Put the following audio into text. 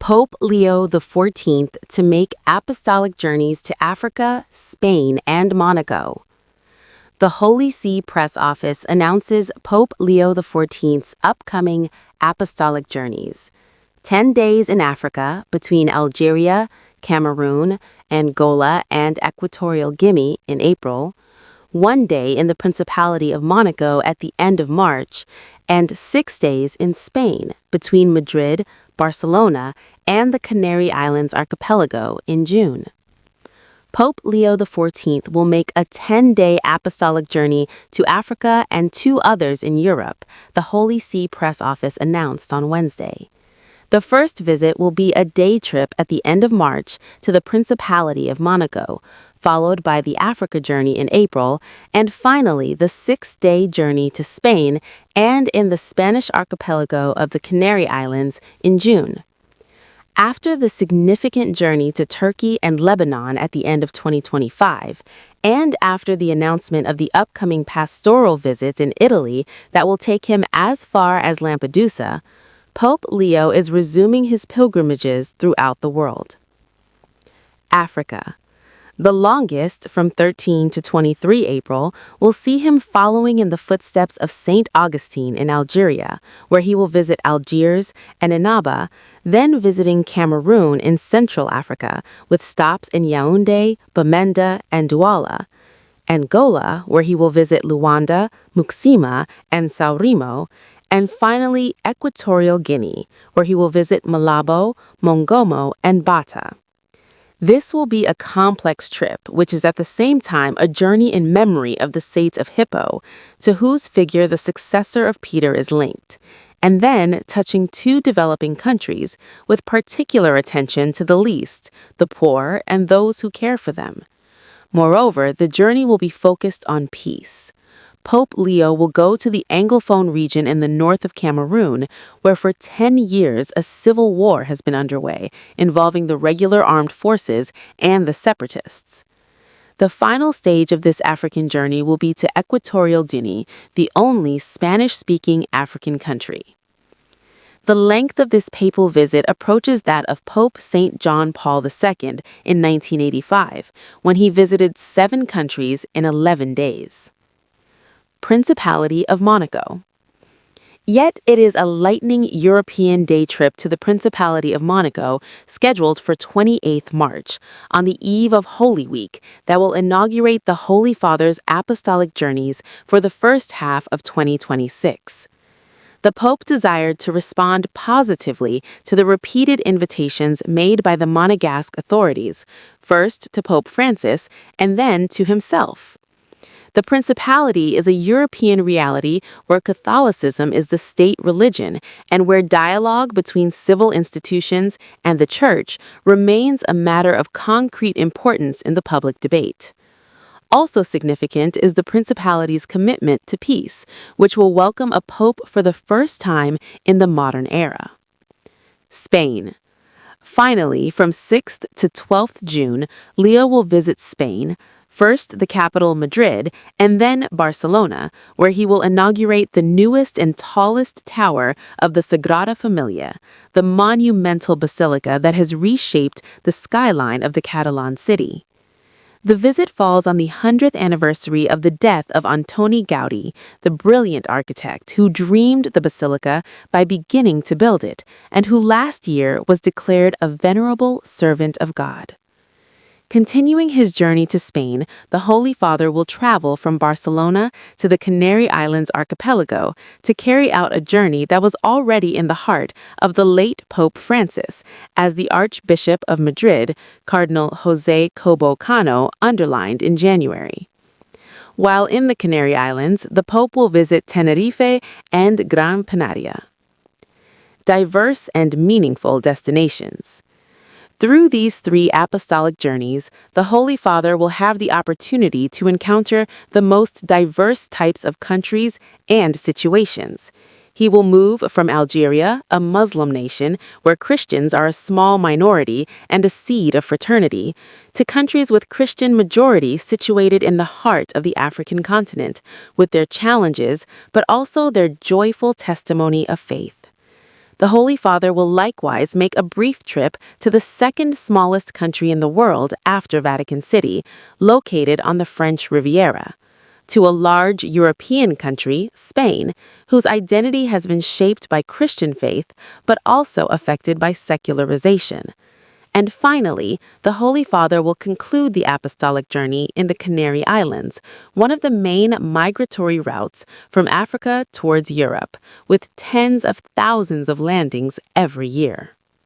Pope Leo XIV to make apostolic journeys to Africa, Spain, and Monaco. The Holy See Press Office announces Pope Leo XIV's upcoming apostolic journeys. 10 days in Africa between Algeria, Cameroon, Angola, and Equatorial Guinea in April, 1 day in the Principality of Monaco at the end of March, and 6 days in Spain between Madrid, Barcelona, and the Canary Islands archipelago in June. Pope Leo XIV will make a 10-day apostolic journey to Africa and 2 others in Europe, the Holy See Press Office announced on Wednesday. The first visit will be a day trip at the end of March to the Principality of Monaco, followed by the Africa journey in April, and finally the 6-day journey to Spain and in the Spanish archipelago of the Canary Islands in June. After the significant journey to Turkey and Lebanon at the end of 2025, and after the announcement of the upcoming pastoral visits in Italy that will take him as far as Lampedusa, Pope Leo is resuming his pilgrimages throughout the world. Africa. The longest, from 13 to 23 April, will see him following in the footsteps of St. Augustine in Algeria, where he will visit Algiers and Annaba, then visiting Cameroon in Central Africa, with stops in Yaoundé, Bamenda, and Douala, Angola, where he will visit Luanda, Muxima, and São Remo, and finally Equatorial Guinea, where he will visit Malabo, Mongomo, and Bata. This will be a complex trip, which is at the same time a journey in memory of the saints of Hippo, to whose figure the successor of Peter is linked, and then touching 2 developing countries, with particular attention to the least, the poor, and those who care for them. Moreover, the journey will be focused on peace. Pope Leo will go to the Anglophone region in the north of Cameroon, where for 10 years a civil war has been underway, involving the regular armed forces and the separatists. The final stage of this African journey will be to Equatorial Guinea, the only Spanish-speaking African country. The length of this papal visit approaches that of Pope St. John Paul II in 1985, when he visited 7 countries in 11 days. Principality of Monaco. Yet it is a lightning European day trip to the Principality of Monaco scheduled for 28 March, on the eve of Holy Week, that will inaugurate the Holy Father's apostolic journeys for the first half of 2026. The Pope desired to respond positively to the repeated invitations made by the Monegasque authorities, first to Pope Francis and then to himself. The Principality is a European reality where Catholicism is the state religion and where dialogue between civil institutions and the Church remains a matter of concrete importance in the public debate. Also significant is the Principality's commitment to peace, which will welcome a pope for the first time in the modern era. Spain. Finally, from 6th to 12th June, Leo will visit Spain, first the capital Madrid, and then Barcelona, where he will inaugurate the newest and tallest tower of the Sagrada Familia, the monumental basilica that has reshaped the skyline of the Catalan city. The visit falls on the 100th anniversary of the death of Antoni Gaudí, the brilliant architect who dreamed the basilica by beginning to build it, and who last year was declared a venerable servant of God. Continuing his journey to Spain, the Holy Father will travel from Barcelona to the Canary Islands archipelago to carry out a journey that was already in the heart of the late Pope Francis, as the Archbishop of Madrid, Cardinal José Cobo Cano, underlined in January. While in the Canary Islands, the Pope will visit Tenerife and Gran Canaria. Diverse and meaningful destinations. Through these 3 apostolic journeys, the Holy Father will have the opportunity to encounter the most diverse types of countries and situations. He will move from Algeria, a Muslim nation where Christians are a small minority and a seed of fraternity, to countries with Christian majority situated in the heart of the African continent, with their challenges, but also their joyful testimony of faith. The Holy Father will likewise make a brief trip to the second smallest country in the world after Vatican City, located on the French Riviera, to a large European country, Spain, whose identity has been shaped by Christian faith but also affected by secularization. And finally, the Holy Father will conclude the apostolic journey in the Canary Islands, one of the main migratory routes from Africa towards Europe, with tens of thousands of landings every year.